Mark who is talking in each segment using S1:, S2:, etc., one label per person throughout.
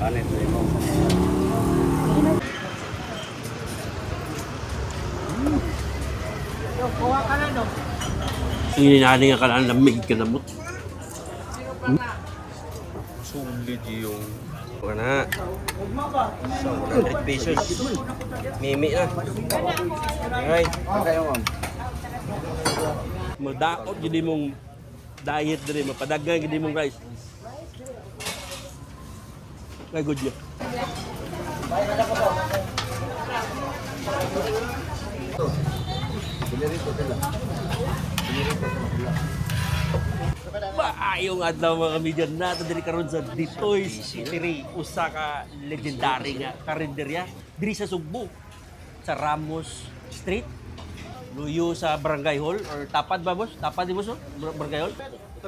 S1: Palit na mo.
S2: Kuha ka na, no?
S3: Hindi natin nga kalaan lamig ka na mo.
S1: Sulit yung... Bukan na. So, 100 pesos. Mimi na. Alright. Okay, ma'am.
S3: Magdaot gini mong diet diri, mapadagan gini mong rice. Kay good yun. Maayong adlaw mga kamidyan nato diri karon sa Ditoy's Eatery, usa ka legendary nga karinderya diri sa Sugbo sa Ramos Street. Luyo sa Barangay Hall or tapad ba boss? Tapad di boss no? Barangay Hall?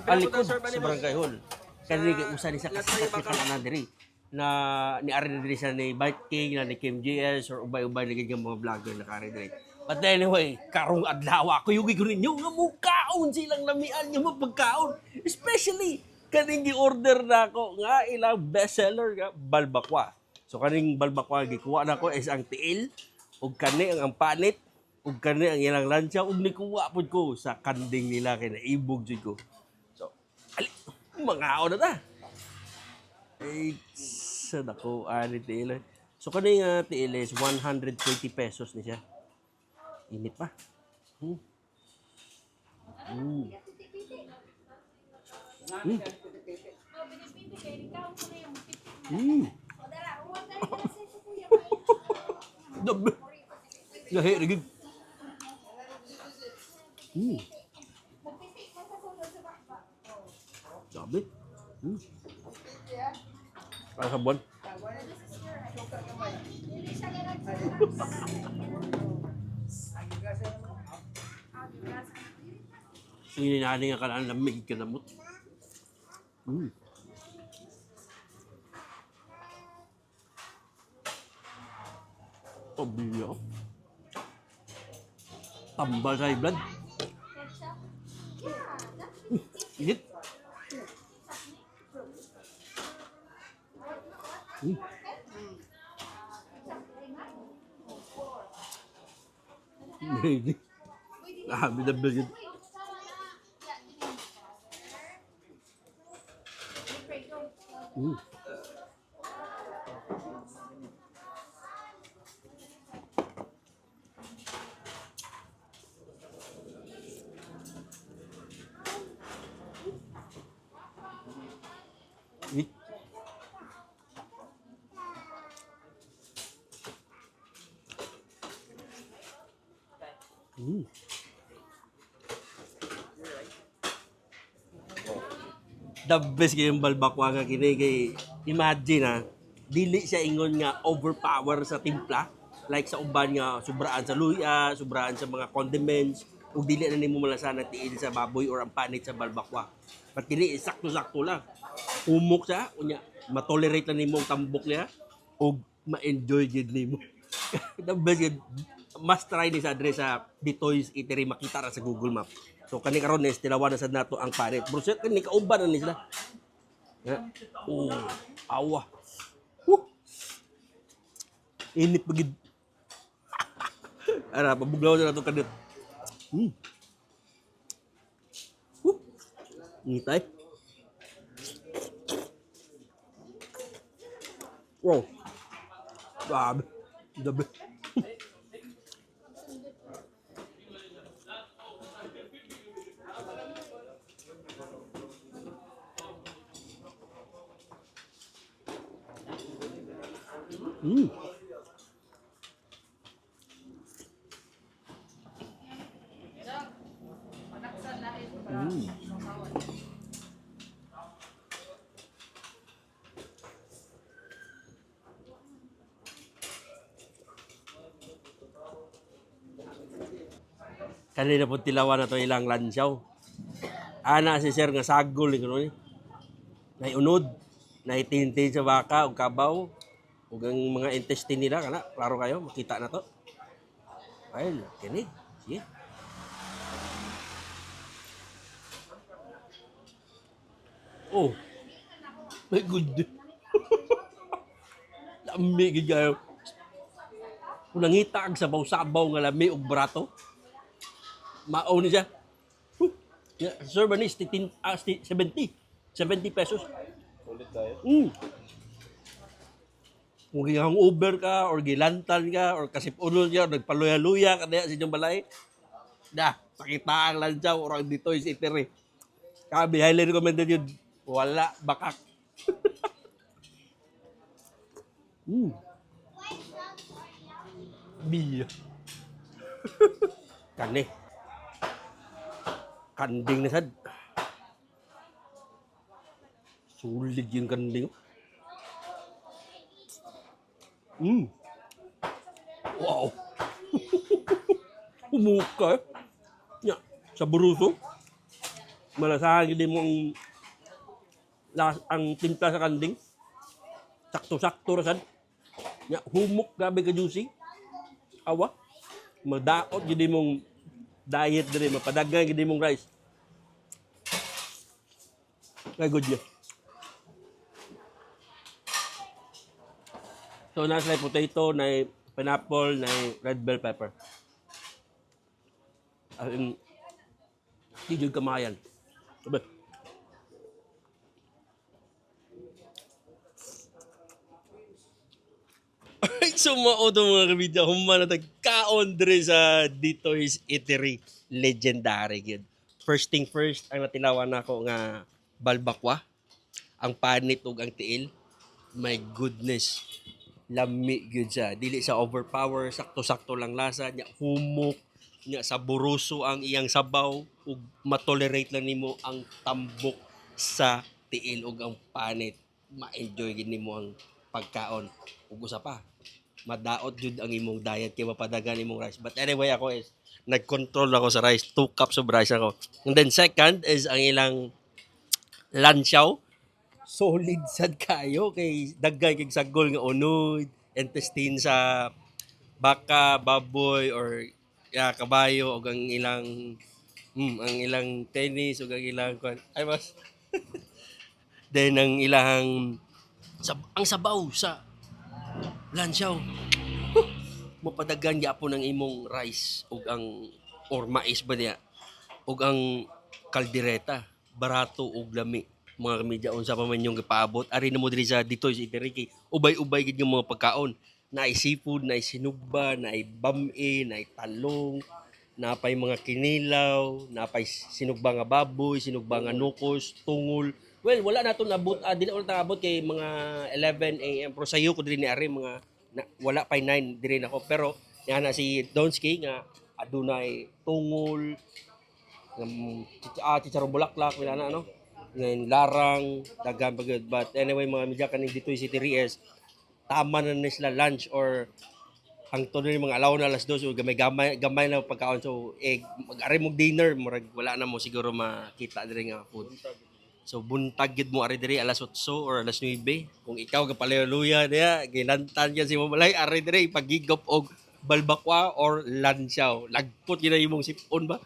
S3: Alikod sa Barangay Hall. Kani usa ni sa kasikat na diri na ni ari diri sa ni Bite King na ni Kim JS or ubay-ubay lagi nga mga vlogger na kari diri. But anyway, karong adlaw ako yugi ko ninyo nga mukaon silang lamian nga mapagkaon. Especially kaning gi-order na ako nga ilang bestseller nga balbakwa. So kaning balbakwa gikuha na ko is ang tiil ug kani ang panit ug kani ang ilang lansya ug nikuha pud ko sa kanding nila kay naibog jud ko. So ali mga na ta. Eh sa dako ani tiil. So kani nga tiil is 120 pesos ni siya. Init pa. Mm. Dabi. Lahi rigid. Dabi. Para sa buwan. Hindi natin nga kalaan lamig ka na mo. Pabiyo. Tambal sa blood. Init. Really? Bida yun. The best kayong balbakwa nga kini kay imagine ha, dili siya ingon nga overpower sa timpla like sa uban nga sobraan sa luya, sobraan sa mga condiments ug dili na nimo malasan na tiil sa baboy or ang panit sa balbakwa. But kini sakto-sakto lang. Humok siya unya matolerate lang nimo ang tambok niya ug ma-enjoy gid nimo. The best yun. Must try ni sa address sa Ditoy's Eatery makita ra sa Google Map. So kani karon is tilawan na sad nato ang panit. Bro, set kani kauban na ni sila. Oh, awa. Init pagid. Ara pabuglaw na nato kadit. Ngitay. Wow. Grabe. Grabe. Kanina po tilawan na to ilang lansyaw. Ana si sir nga sagol ni kuno ni. Naiunod, naitintin sa baka ug kabaw ug ang mga intestine nila kana klaro kayo makita na to. Ay, kini. Sige. Oh. My good. Lami gid kayo. Kung nangita ang sabaw-sabaw nga lami og brato, mao ni siya. Sir Banis, 70. 70 pesos.
S1: Ulit tayo.
S3: Kung hangover ka, or gilantan ka, or kasip-unol ka, or nagpaluya-luya ka diya sa inyong balay, pakita ang lansaw, or ang dito is itiri. Kami, highly recommended yun. Wala, bakak. Biya. Kani. Kanding na sad. Sulit yung kanding. Wow. Umuka. Ya, sa buruso. Malasahan din mo ang timpla sa kanding. Sakto-sakto rasad. Ya, humok gabi ka juicy. Awa. Magdaot gid mong diet dire, mapadaghan gid mong rice. Kay good yun. So, nasa potato, na pineapple, na red bell pepper. As in, di jud kamayan. Sabi. Sumao to mga kabidya. Humana tagkaon dire sa Ditoy's Eatery. Legendary yun. First thing first, ang natinawan nako nga balbakwa, ang panit ug ang tiil. My goodness. Lami gyud siya. Dili sa overpower, sakto-sakto lang lasa, nya humok, nya saboroso ang iyang sabaw ug matolerate lang nimo ang tambok sa tiil ug ang panit. Ma-enjoy gid nimo ang pagkaon. Ug usa pa, madaot jud ang imong diet kay mapadagan imong rice. But anyway, ako is nag-control ako sa rice. 2 cups of rice ako. And then second is ang ilang lansiaw. Solid sad kayo kay daggay kay sagol nga unod, intestine sa baka, baboy or kabayo ug ang ilang tennis ug ang ilang ay mas then ang ilang ang sabaw sa lansiaw. Mapadagan gyapon ang imong rice ug ang or mais ba niya ug ang kaldereta barato ug lami. Mga kamidya, unsa pa man yung gipaabot ari na mo diri sa Ditoy's Eatery kay ubay-ubay gid yung mga pagkaon. Naay seafood, naay sinugba, naay bami, naay talong, napay mga kinilaw, napay sinugba nga baboy, sinugba nga nukos, tungol. Well, wala nato nabot, dili na abot kay mga 11 AM pero sayo ko diri ni ari mga wala pa 9 diri nako pero yana si Donsky nga adunay tungol, chicharong bulaklak, wala na ano. Ngayon, larang, daghan pagod. But anyway, mga midya kaning Ditoy's Eatery is tama na sila lunch or ang tunay mga alaw na alas 2 so gamay na pagkaon. So, mag-ari mo dinner, murag wala na mo siguro makita diri nga food. So, buntag gid mo ari diri alas 8 or alas 9. Kung ikaw gapaleluya diya, gilantan ka si mamalay, ari diri pagigop og balbakwa or lansiaw. Lagpot gid imong sipon ba?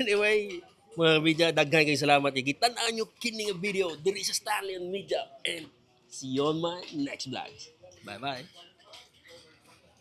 S3: Anyway, mga media, daghan kay salamat. Gitan-an nyo kini nga video diri sa Stallion Media and see you on my next vlog. Bye-bye.